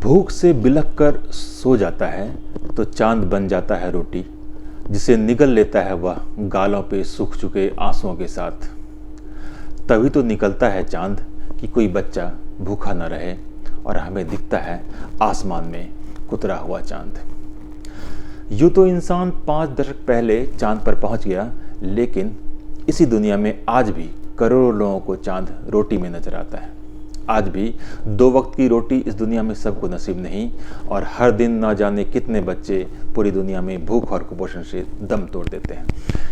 भूख से बिलख कर सो जाता है तो चांद बन जाता है रोटी, जिसे निगल लेता है वह गालों पे सूख चुके आंसुओं के साथ। तभी तो निकलता है चांद कि कोई बच्चा भूखा न रहे और हमें दिखता है आसमान में कुतरा हुआ चांद। यूँ तो इंसान 5 दशक पहले चांद पर पहुंच गया, लेकिन इसी दुनिया में आज भी करोड़ों लोगों को चांद रोटी में नजर आता है। आज भी 2 वक्त की रोटी इस दुनिया में सबको नसीब नहीं, और हर दिन ना जाने कितने बच्चे पूरी दुनिया में भूख और कुपोषण से दम तोड़ देते हैं,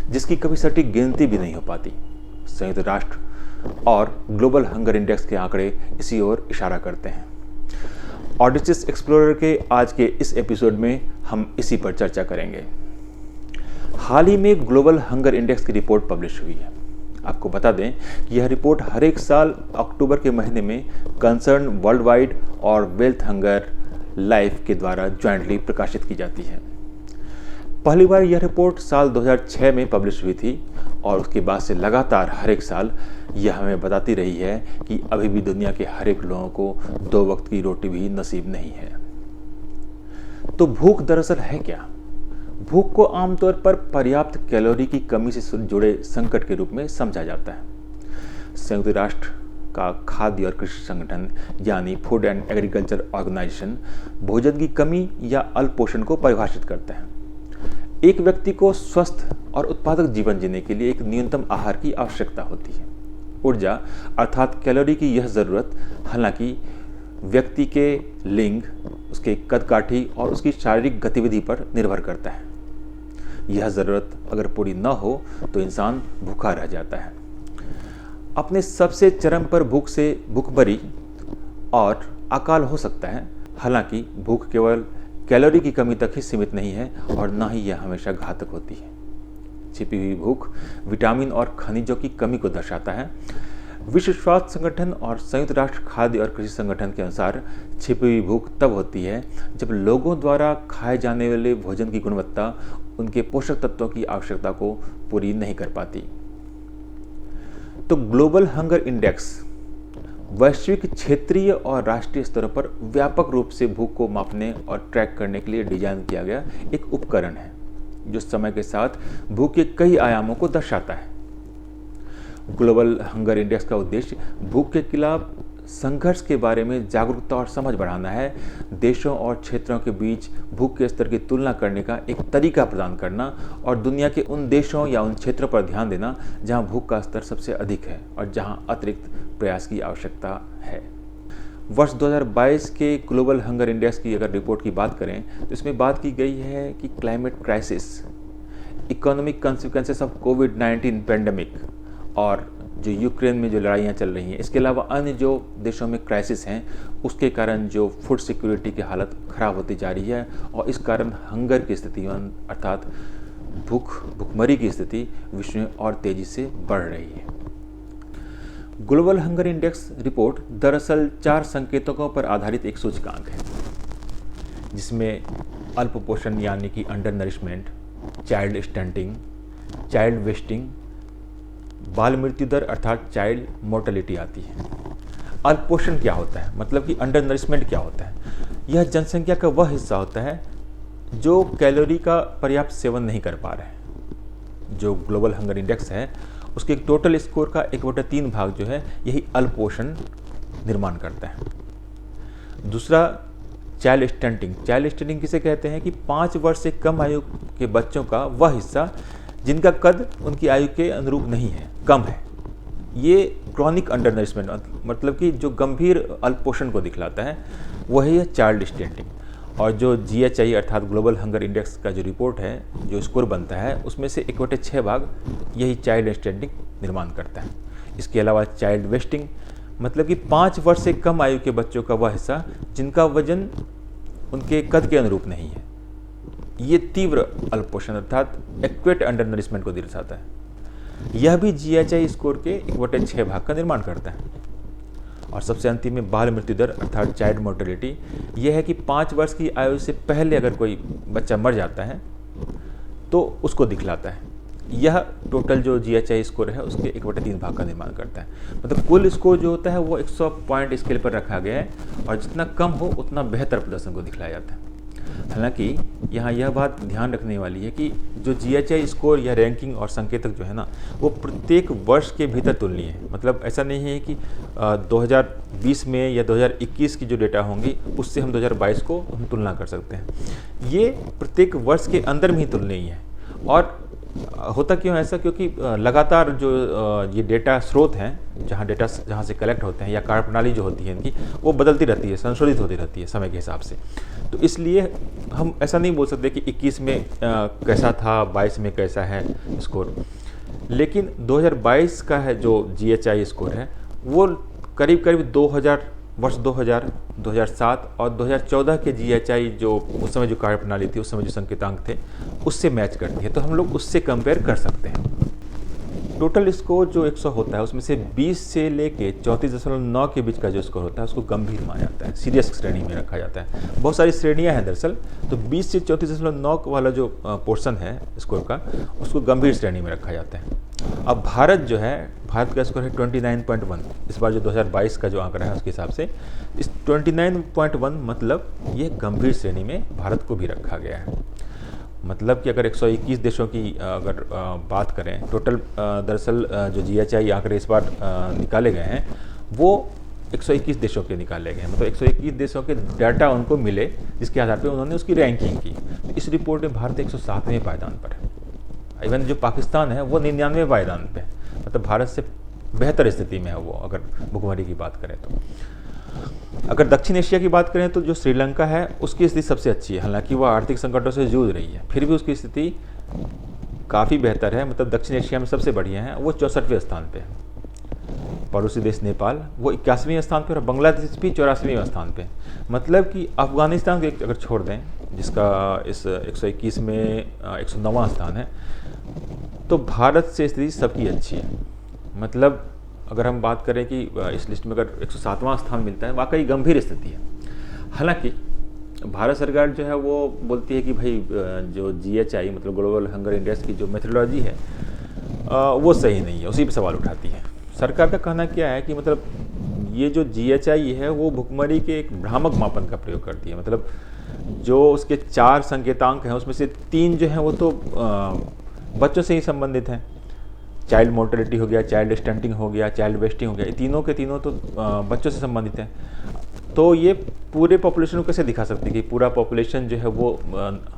जिसकी कभी सटीक गिनती भी नहीं हो पाती। संयुक्त राष्ट्र और ग्लोबल हंगर इंडेक्स के आंकड़े इसी ओर इशारा करते हैं। ऑडिसिस एक्सप्लोरर के आज के इस एपिसोड में हम इसी पर चर्चा करेंगे। हाल ही में ग्लोबल हंगर इंडेक्स की रिपोर्ट पब्लिश हुई है। आपको बता दें कि यह रिपोर्ट हर एक साल अक्टूबर के महीने में कंसर्न वर्ल्ड वाइड और वेल्थ हंगर लाइफ के द्वारा ज्वाइंटली प्रकाशित की जाती है। पहली बार यह रिपोर्ट साल 2006 में पब्लिश हुई थी, और उसके बाद से लगातार हर एक साल यह हमें बताती रही है कि अभी भी दुनिया के हर एक लोगों को 2 वक्त की रोटी भी नसीब नहीं है। तो भूख दरअसल है क्या? भूख को आमतौर पर पर्याप्त कैलोरी की कमी से जुड़े संकट के रूप में समझा जाता है। संयुक्त राष्ट्र का खाद्य और कृषि संगठन यानी फूड एंड एग्रीकल्चर ऑर्गेनाइजेशन भोजन की कमी या अल्पोषण को परिभाषित करता है। एक व्यक्ति को स्वस्थ और उत्पादक जीवन जीने के लिए एक न्यूनतम आहार की आवश्यकता होती है। ऊर्जा अर्थात कैलोरी की यह ज़रूरत हालांकि व्यक्ति के लिंग, उसके कदकाठी और उसकी शारीरिक गतिविधि पर निर्भर करता है। यह ज़रूरत अगर पूरी न हो तो इंसान भूखा रह जाता है। अपने सबसे चरम पर भूख से भूखमरी और अकाल हो सकता है। हालांकि भूख केवल कैलोरी की कमी तक ही सीमित नहीं है, और न ही यह हमेशा घातक होती है। छिपी हुई भूख विटामिन और खनिजों की कमी को दर्शाता है। विश्व स्वास्थ्य संगठन और संयुक्त राष्ट्र खाद्य और कृषि संगठन के अनुसार छिपी हुई भूख तब होती है जब लोगों द्वारा खाए जाने वाले भोजन की गुणवत्ता उनके पोषक तत्वों की आवश्यकता को पूरी नहीं कर पाती। तो ग्लोबल हंगर इंडेक्स वैश्विक, क्षेत्रीय और राष्ट्रीय स्तरों पर व्यापक रूप से भूख को मापने और ट्रैक करने के लिए डिजाइन किया गया एक उपकरण है, जो समय के साथ भूख के कई आयामों को दर्शाता है। ग्लोबल हंगर इंडेक्स का उद्देश्य भूख के खिलाफ संघर्ष के बारे में जागरूकता और समझ बढ़ाना है। देशों और क्षेत्रों के बीच भूख के स्तर की तुलना करने का एक तरीका प्रदान करना, और दुनिया के उन देशों या उन क्षेत्रों पर ध्यान देना जहां भूख का स्तर सबसे अधिक है और जहां अतिरिक्त प्रयास की आवश्यकता है। वर्ष 2022 के ग्लोबल हंगर इंडेक्स की अगर रिपोर्ट की बात करें तो इसमें बात की गई है कि climate crisis, economic consequences of covid pandemic, और जो यूक्रेन में जो लड़ाइयाँ चल रही हैं, इसके अलावा अन्य जो देशों में क्राइसिस हैं, उसके कारण जो फूड सिक्योरिटी की हालत ख़राब होती जा रही है, और इस कारण हंगर की स्थिति अर्थात भूखमरी की स्थिति विश्व में और तेज़ी से बढ़ रही है। ग्लोबल हंगर इंडेक्स रिपोर्ट दरअसल 4 संकेतकों पर आधारित एक सूचकांक है, जिसमें अल्पपोषण यानी कि under nourishment, child stunting, child wasting, बाल मृत्यु दर अर्थात चाइल्ड मोर्टेलिटी आती है। अल्पपोषण क्या होता है, मतलब कि अंडर नरिशमेंट क्या होता है? यह जनसंख्या का वह हिस्सा होता है जो कैलोरी का पर्याप्त सेवन नहीं कर पा रहे हैं। जो ग्लोबल हंगर इंडेक्स है, उसके टोटल स्कोर का 1/3 भाग जो है यही अल्पपोषण निर्माण करता है। दूसरा चाइल्ड स्टंटिंग। चाइल्ड स्टंटिंग किसे कहते हैं कि 5 वर्ष से कम आयु के बच्चों का वह हिस्सा जिनका कद उनकी आयु के अनुरूप नहीं है, कम है। ये क्रॉनिक अंडर नरिशमेंट मतलब कि जो गंभीर अल्पपोषण को दिखलाता है, वही है चाइल्ड स्टंटिंग। और जो GHI अर्थात ग्लोबल हंगर इंडेक्स का जो रिपोर्ट है, जो स्कोर बनता है, उसमें से 1/6 भाग यही चाइल्ड स्टंटिंग निर्माण करता है। इसके अलावा चाइल्ड वेस्टिंग, मतलब कि 5 वर्ष से कम आयु के बच्चों का वह हिस्सा जिनका वजन उनके कद के अनुरूप नहीं है, ये तीव्र अल्पपोषण अर्थात एक्यूट अंडर नरिशमेंट को दर्शाता है। यह भी GHI स्कोर के 1/6 भाग का निर्माण करता है। और सबसे अंतिम में बाल मृत्यु दर अर्थात चाइल्ड मोर्टेलिटी, यह है कि 5 वर्ष की आयु से पहले अगर कोई बच्चा मर जाता है तो उसको दिखलाता है। यह टोटल जो GHI स्कोर है उसके 1/3 भाग का निर्माण करता है। मतलब कुल स्कोर जो होता है वो 100 पॉइंट स्केल पर रखा गया है और जितना कम हो उतना बेहतर प्रदर्शन को दिखलाया जाता है। हालांकि यहाँ यह बात ध्यान रखने वाली है कि जो GHI स्कोर या रैंकिंग और संकेतक जो है ना, वो प्रत्येक वर्ष के भीतर तुलनीय है। मतलब ऐसा नहीं है कि 2020 में या 2021 की जो डेटा होंगी उससे हम 2022 को हम तुलना कर सकते हैं। ये प्रत्येक वर्ष के अंदर में ही तुलनीय है। और होता क्यों ऐसा? क्योंकि लगातार जो ये डेटा स्रोत हैं, जहाँ से कलेक्ट होते हैं या कार्यप्रणाली जो होती है इनकी, वो बदलती रहती है, संशोधित होती रहती है समय के हिसाब से। तो इसलिए हम ऐसा नहीं बोल सकते कि 21 में कैसा था, 22 में कैसा है स्कोर। लेकिन 2022 का है जो GHI स्कोर है वो करीब करीब 2000 वर्ष 2000, 2007 और 2014 के GHI जो उस समय जो कार्यप्रणाली थी, उस समय जो संकेतांक थे, उससे मैच करती है। तो हम लोग उससे कंपेयर कर सकते हैं। टोटल स्कोर जो 100 होता है उसमें से 20 से लेके 34.9 के बीच का जो स्कोर होता है उसको गंभीर माना जाता है, सीरियस श्रेणी में रखा जाता है। बहुत सारी श्रेणियां हैं दरअसल, तो 20 से 34.9 वाला जो पोर्शन है स्कोर का, उसको गंभीर श्रेणी में रखा जाता है। अब भारत जो है, भारत का स्कोर है 29.1 इस बार जो 2022 का जो आंकड़ा है उसके हिसाब से। इस 29.1 मतलब ये गंभीर श्रेणी में भारत को भी रखा गया है। मतलब कि अगर 121 देशों की अगर बात करें टोटल, दरअसल जो GHI आंकड़े इस बार निकाले गए हैं वो 121 देशों के निकाले गए हैं। मतलब 121 देशों के डाटा उनको मिले जिसके आधार पर उन्होंने उसकी रैंकिंग की। तो इस रिपोर्ट में भारत 107वें पायदान पर है। इवन जो पाकिस्तान है वो 99वें पायदान पे है। मतलब भारत से बेहतर स्थिति में है वो, अगर भुखमरी की बात करें तो। अगर दक्षिण एशिया की बात करें तो जो श्रीलंका है उसकी स्थिति सबसे अच्छी है। हालांकि वह आर्थिक संकटों से जूझ रही है, फिर भी उसकी स्थिति काफ़ी बेहतर है। मतलब दक्षिण एशिया में सबसे बढ़िया है, वो 64वें स्थान पे है। पड़ोसी देश नेपाल वो 81वें स्थान पर और बांग्लादेश भी 84वें स्थान पे। मतलब कि अफगानिस्तान को अगर छोड़ दें, जिसका इस 121 में 109वां स्थान है, तो भारत से स्थिति सबकी अच्छी है। मतलब अगर हम बात करें कि इस लिस्ट में अगर 107वां स्थान मिलता है, वाकई गंभीर स्थिति है। हालांकि भारत सरकार जो है वो बोलती है कि भाई जो GHI मतलब ग्लोबल हंगर इंडेक्स की जो मेथोडोलॉजी है वो सही नहीं है, उसी पर सवाल उठाती है। सरकार का कहना क्या है कि मतलब ये जो GHI है वो भुखमरी के एक भ्रामक मापन का प्रयोग करती है। मतलब जो उसके 4 संकेतांक हैं उसमें से 3 जो हैं वो तो बच्चों से ही संबंधित हैं। चाइल्ड मोर्टेलिटी हो गया, चाइल्ड स्टंटिंग हो गया, चाइल्ड वेस्टिंग हो गया, ये तीनों के तीनों तो बच्चों से संबंधित हैं। तो ये पूरे पॉपुलेशन को कैसे दिखा सकती है कि पूरा पॉपुलेशन जो है वो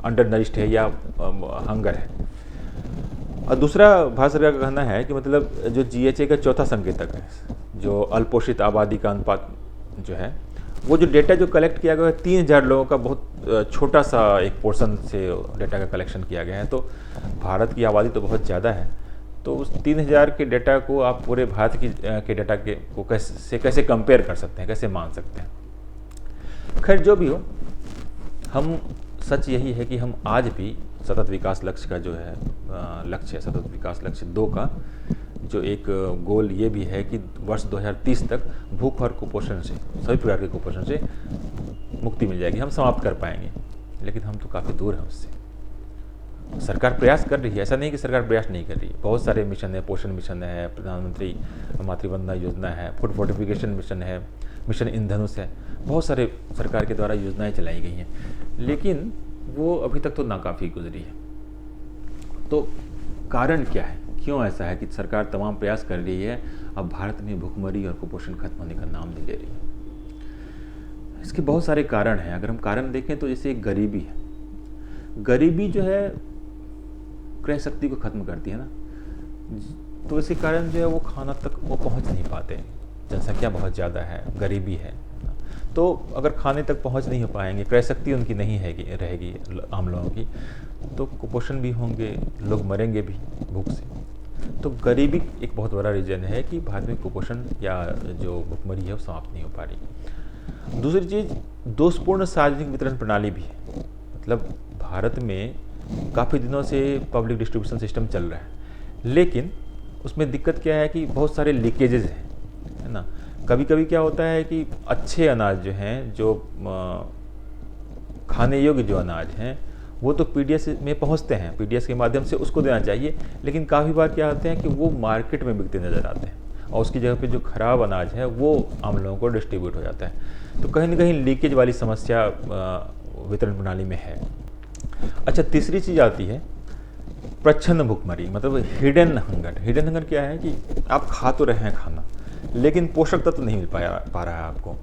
अंडर नरिश्ड है या हंगर है। और दूसरा भारत सरकार का कहना है कि मतलब जो GHI का चौथा संकेतक है, जो अल्पोषित आबादी का अनुपात जो है, वो जो डेटा जो कलेक्ट किया गया है 3000 लोगों का बहुत छोटा सा एक पोर्शन से डेटा का कलेक्शन किया गया है। तो भारत की आबादी तो बहुत ज़्यादा है, तो उस 3000 के डेटा को आप पूरे भारत के डेटा के को कैसे कंपेयर कर सकते हैं, कैसे मान सकते हैं। खैर जो भी हो, हम सच यही है कि हम आज भी सतत विकास लक्ष्य का जो है लक्ष्य है, सतत विकास लक्ष्य 2 का जो एक गोल ये भी है कि वर्ष 2030 तक भूख और कुपोषण से, सभी प्रकार के कुपोषण से मुक्ति मिल जाएगी, हम समाप्त कर पाएंगे। लेकिन हम तो काफ़ी दूर हैं उससे। सरकार प्रयास कर रही है, ऐसा नहीं कि सरकार प्रयास नहीं कर रही है। बहुत सारे मिशन है, पोषण मिशन है, प्रधानमंत्री मातृवंदना योजना है, फूड फोर्टिफिकेशन मिशन है, मिशन इंद्रधनुष है, बहुत सारे सरकार के द्वारा योजनाएं चलाई गई हैं, लेकिन वो अभी तक तो नाकाफ़ी गुजरी है। तो कारण क्या है, क्यों ऐसा है कि सरकार तमाम प्रयास कर रही है, अब भारत में भूखमरी और कुपोषण खत्म होने का नाम नहीं ले रही है? इसके बहुत सारे कारण हैं। अगर हम कारण देखें तो जैसे गरीबी है। गरीबी जो है क्रय शक्ति को खत्म करती है ना, तो इसी कारण जो है वो खाना तक वो पहुंच नहीं पाते। जनसंख्या बहुत ज़्यादा है, गरीबी है, तो अगर खाने तक पहुंच नहीं हो पाएंगे, क्रय शक्ति उनकी नहीं रहेगी आम लोगों की, तो कुपोषण भी होंगे, लोग मरेंगे भी भूख से। तो गरीबी एक बहुत बड़ा रीज़न है कि भारत में कुपोषण या जो भुखमरी है वो समाप्त नहीं हो पा रही। दूसरी चीज़, दोषपूर्ण सार्वजनिक वितरण प्रणाली भी है। मतलब भारत में काफ़ी दिनों से पब्लिक डिस्ट्रीब्यूशन सिस्टम चल रहा है, लेकिन उसमें दिक्कत क्या है कि बहुत सारे लीकेजेस हैं, है ना। कभी कभी क्या होता है कि अच्छे अनाज जो हैं, जो खाने योग्य जो अनाज हैं, वो तो पीडीएस में पहुंचते हैं, पीडीएस के माध्यम से उसको देना चाहिए, लेकिन काफ़ी बार क्या होते हैं कि वो मार्केट में बिकते नज़र आते हैं और उसकी जगह पे जो खराब अनाज है वो आम लोगों को डिस्ट्रीब्यूट हो जाता है। तो कहीं ना कहीं लीकेज वाली समस्या वितरण प्रणाली में है। अच्छा, तीसरी चीज़ आती है प्रच्छन्न भुखमरी, मतलब हिडन हंगर। हिडन हंगर क्या है कि आप खा तो रहे हैं खाना, लेकिन पोषक तत्व नहीं मिल पा रहा है आपको।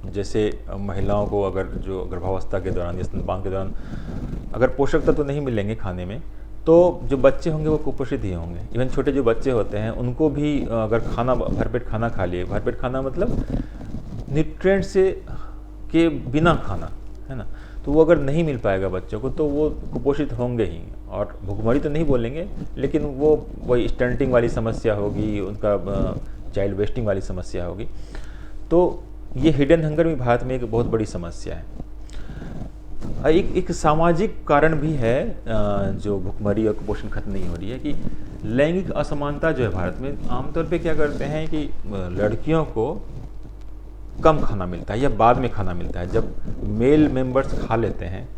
जैसे महिलाओं को अगर जो गर्भावस्था के दौरान या स्तनपान के दौरान अगर पोषक तत्व नहीं मिलेंगे खाने में, तो जो बच्चे होंगे वो कुपोषित ही होंगे। इवन छोटे जो बच्चे होते हैं उनको भी अगर खाना भरपेट खाना खा लिए, भरपेट खाना मतलब न्यूट्रिएंट से के बिना खाना, है ना, तो वो अगर नहीं मिल पाएगा बच्चों को तो वो कुपोषित होंगे ही। और भुखमरी तो नहीं बोलेंगे, लेकिन वो वही स्टंटिंग वाली समस्या होगी, उनका चाइल्ड वेस्टिंग वाली समस्या होगी। तो ये हिडन हंगर भी भारत में एक बहुत बड़ी समस्या है। एक सामाजिक कारण भी है जो भुखमरी और कुपोषण खत्म नहीं हो रही है, कि लैंगिक असमानता जो है भारत में। आमतौर पे क्या करते हैं कि लड़कियों को कम खाना मिलता है या बाद में खाना मिलता है। जब मेल मेंबर्स खा लेते हैं,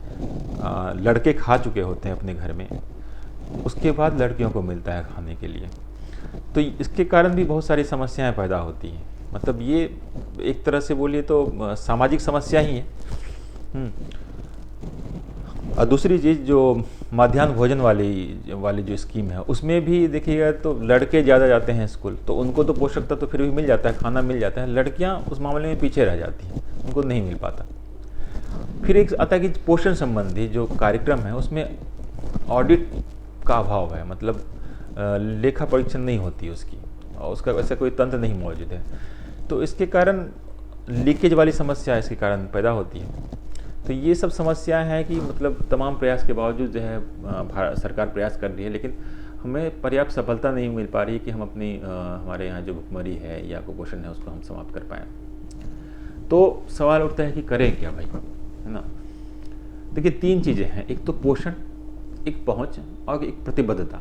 लड़के खा चुके होते हैं अपने घर में, उसके बाद लड़कियों को मिलता है खाने के लिए। तो इसके कारण भी बहुत सारी समस्याएं पैदा होती हैं। मतलब ये एक तरह से बोलिए तो सामाजिक समस्या ही है। और दूसरी चीज़ जो मध्याह्न भोजन वाली जो स्कीम है, उसमें भी देखिएगा तो लड़के ज़्यादा जाते हैं स्कूल, तो उनको तो पोषक तत्व तो फिर भी मिल जाता है, खाना मिल जाता है। लड़कियां उस मामले में पीछे रह जाती हैं, उनको नहीं मिल पाता। फिर एक आता है कि पोषण संबंधी जो कार्यक्रम है उसमें ऑडिट का अभाव है, मतलब लेखा परीक्षण नहीं होती उसकी, और उसका वैसे कोई तंत्र नहीं मौजूद है। तो इसके कारण लीकेज वाली समस्या इसके कारण पैदा होती है। तो ये सब समस्याएं हैं कि मतलब तमाम प्रयास के बावजूद जो है भारत सरकार प्रयास कर रही है, लेकिन हमें पर्याप्त सफलता नहीं मिल पा रही है कि हम अपनी हमारे यहाँ जो भुखमरी है या कुपोषण है उसको हम समाप्त कर पाएँ। तो सवाल उठता है कि करें क्या भाई, है ना। देखिए, तीन चीज़ें हैं, एक तो पोषण, एक पहुँच और एक प्रतिबद्धता।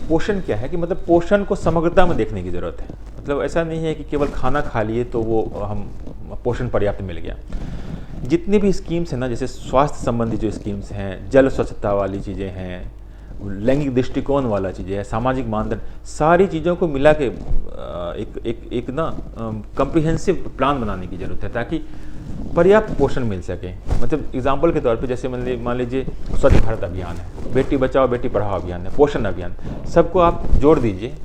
पोषण क्या है कि मतलब पोषण को समग्रता में देखने की ज़रूरत है। मतलब ऐसा नहीं है कि केवल खाना खा लिए तो वो हम पोषण पर्याप्त मिल गया। जितनी भी स्कीम्स हैं ना, जैसे स्वास्थ्य संबंधी जो स्कीम्स हैं, जल स्वच्छता वाली चीज़ें हैं, लैंगिक दृष्टिकोण वाला चीज़ें हैं, सामाजिक मानदंड, सारी चीज़ों को मिला के एक ना कम्प्रिहेंसिव प्लान बनाने की ज़रूरत है, ताकि पर्याप्त पोषण मिल सके। मतलब एग्जाम्पल के तौर पे जैसे मान लीजिए स्वच्छ भारत अभियान है, बेटी बचाओ बेटी पढ़ाओ अभियान है, पोषण अभियान, सबको आप जोड़ दीजिए,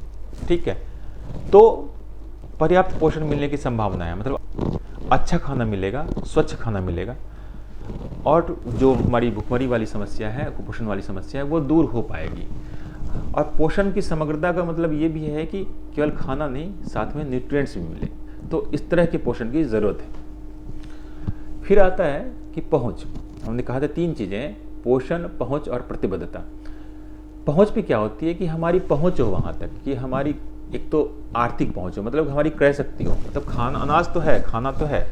ठीक है, तो पर्याप्त पोषण मिलने की संभावना है। मतलब अच्छा खाना मिलेगा, स्वच्छ खाना मिलेगा, और जो हमारी भुखमरी वाली समस्या है, कुपोषण वाली समस्या है, वो दूर हो पाएगी। और पोषण की समग्रता का मतलब ये भी है कि केवल खाना नहीं, साथ में न्यूट्रिएंट्स भी मिले। तो इस तरह के पोषण की ज़रूरत है। फिर आता है कि पहुँच। हमने कहा था तीन चीज़ें, पोषण, पहुँच और प्रतिबद्धता। पहुँच भी क्या होती है कि हमारी पहुँच हो वहाँ तक, कि हमारी एक तो आर्थिक पहुँच हो, मतलब हमारी क्रय शक्ति हो। मतलब खाना, अनाज तो है, खाना तो है,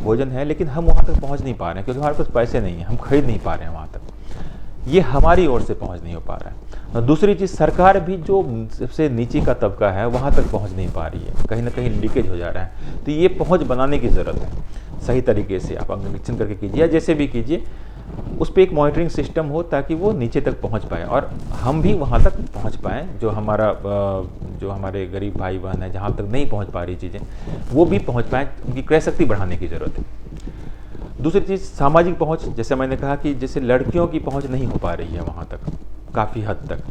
भोजन है, लेकिन हम वहाँ तक पहुँच नहीं पा रहे हैं क्योंकि हमारे पास पैसे नहीं है, हम खरीद नहीं पा रहे हैं वहाँ तक। ये हमारी ओर से पहुँच नहीं हो पा रहा है। और दूसरी चीज़, सरकार भी जो सबसे नीचे का तबका है वहाँ तक पहुँच नहीं पा रही है, कहीं ना कहीं लीकेज हो जा रहा है। तो ये पहुँच बनाने की ज़रूरत है। सही तरीके से आप निरीक्षण करके कीजिए या जैसे भी कीजिए, उस पर एक मॉनिटरिंग सिस्टम हो ताकि वो नीचे तक पहुंच पाए और हम भी वहां तक पहुंच पाएँ। जो हमारे गरीब भाई बहन है, जहां तक नहीं पहुंच पा रही चीज़ें, वो भी पहुंच पाएँ। उनकी क्रय शक्ति बढ़ाने की ज़रूरत है। दूसरी चीज़, सामाजिक पहुंच। जैसे मैंने कहा कि जैसे लड़कियों की पहुंच नहीं हो पा रही है वहाँ तक काफ़ी हद तक,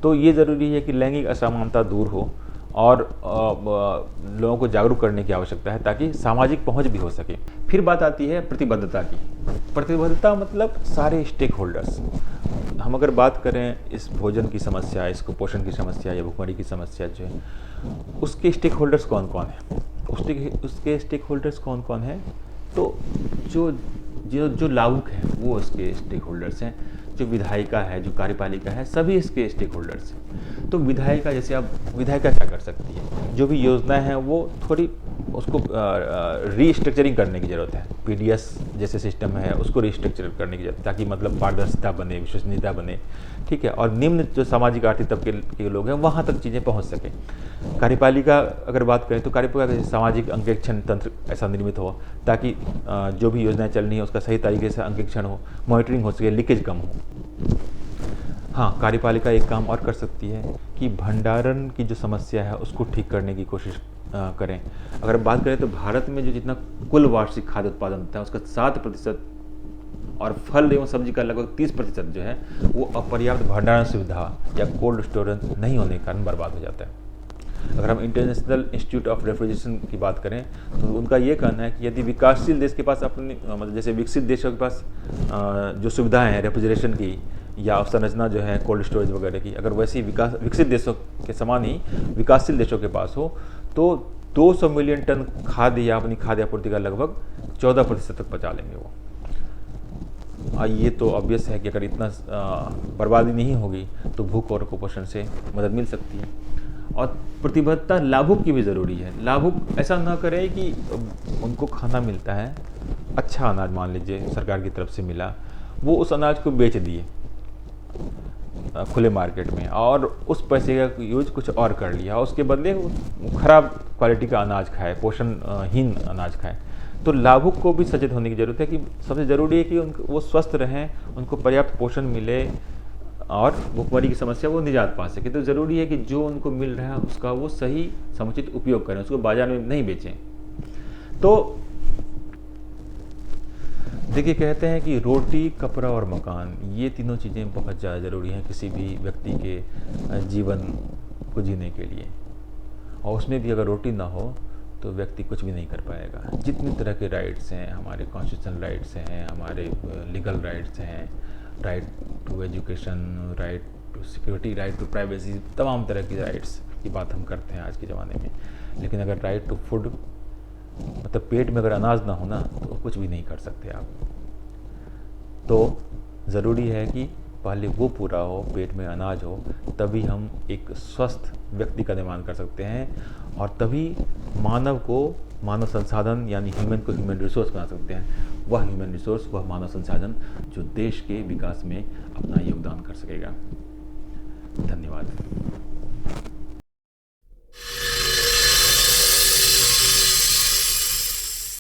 तो ये ज़रूरी है कि लैंगिक असमानता दूर हो और लोगों को जागरूक करने की आवश्यकता है ताकि सामाजिक पहुंच भी हो सके। फिर बात आती है प्रतिबद्धता की। प्रतिबद्धता मतलब सारे स्टेक होल्डर्स। हम अगर बात करें इस भोजन की समस्या, इस कुपोषण की समस्या या भुखमरी की समस्या जो है, उसके स्टेक होल्डर्स कौन कौन हैं, उसके स्टेक होल्डर्स कौन कौन हैं, तो जो लाभुक हैं वो उसके स्टेक होल्डर्स हैं, जो विधायिका है, जो कार्यपालिका है, सभी इसके स्टेक होल्डर्स हैं। तो विधायिका, जैसे अब विधायिका क्या कर सकती है, जो भी योजनाएं हैं वो थोड़ी उसको रीस्ट्रक्चरिंग करने की ज़रूरत है। पीडीएस जैसे सिस्टम है उसको रीस्ट्रक्चर करने की ज़रूरत है, ताकि मतलब पारदर्शिता बने, विश्वसनीयता बने, ठीक है, और निम्न जो सामाजिक आर्थिक तबके के लोग हैं वहाँ तक चीज़ें पहुँच सकें। कार्यपालिका अगर बात करें तो कार्यपालिका का सामाजिक अंकेक्षण तंत्र ऐसा निर्मित हो ताकि जो भी योजनाएं चल रही हैं उसका सही तरीके से अंकेक्षण हो, मॉनिटरिंग हो सके, लीकेज कम हो। हाँ, कार्यपालिका एक काम और कर सकती है कि भंडारण की जो समस्या है उसको ठीक करने की कोशिश करें। अगर बात करें तो भारत में जो जितना कुल वार्षिक खाद्य उत्पादन होता है उसका 7% और फल एवं सब्जी का लगभग 30% जो है वो अपर्याप्त भंडारण सुविधा या कोल्ड स्टोरेज नहीं होने के कारण बर्बाद हो जाता है। अगर हम इंटरनेशनल इंस्टीट्यूट ऑफ रेफ्रिजरेशन की बात करें तो उनका ये कहना है कि यदि विकासशील देश के पास अपनी मतलब जैसे विकसित देशों के पास जो सुविधाएं हैं रेफ्रिजरेशन की या अवसंरचना जो है कोल्ड स्टोरेज वगैरह की, अगर वैसी विकसित देशों के समान ही विकासशील देशों के पास हो तो 200 मिलियन टन खाद्य या अपनी खाद्य आपूर्ति का लगभग 14% तक पचा लेंगे वो। ये तो ऑब्वियस है कि अगर इतना बर्बादी नहीं होगी तो भूख और कुपोषण से मदद मिल सकती है। और प्रतिबद्धता लाभुक की भी ज़रूरी है। लाभुक ऐसा ना करें कि उनको खाना मिलता है, अच्छा अनाज मान लीजिए सरकार की तरफ से मिला, वो उस अनाज को बेच दिए खुले मार्केट में और उस पैसे का यूज कुछ और कर लिया, उसके बदले खराब क्वालिटी का अनाज खाए, पोषणहीन अनाज खाए। तो लाभुक को भी सचेत होने की ज़रूरत है कि सबसे ज़रूरी है कि वो स्वस्थ रहें, उनको पर्याप्त पोषण मिले और भुखमरी की समस्या वो निजात पा सके। तो ज़रूरी है कि जो उनको मिल रहा है उसका वो सही समुचित उपयोग करें, उसको बाजार में नहीं बेचें। तो देखिए, कहते हैं कि रोटी, कपड़ा और मकान, ये तीनों चीज़ें बहुत ज़्यादा ज़रूरी हैं किसी भी व्यक्ति के जीवन को जीने के लिए। और उसमें भी अगर रोटी ना हो तो व्यक्ति कुछ भी नहीं कर पाएगा। जितनी तरह के राइट्स हैं, हमारे कॉन्स्टिट्यूशनल राइट्स हैं, हमारे लीगल राइट्स हैं, right to education, right to security, right to privacy, तमाम तरह की राइट्स की बात हम करते हैं आज के ज़माने में। लेकिन अगर राइट टू फूड मतलब पेट में अगर अनाज ना हो ना तो कुछ भी नहीं कर सकते आप। तो ज़रूरी है कि पहले वो पूरा हो, पेट में अनाज हो, तभी हम एक स्वस्थ व्यक्ति का निर्माण कर सकते हैं और तभी मानव को मानव संसाधन यानी ह्यूमन को ह्यूमन रिसोर्स बना सकते हैं। वह ह्यूमन रिसोर्स, वह मानव संसाधन जो देश के विकास में अपना योगदान कर सकेगा। धन्यवाद।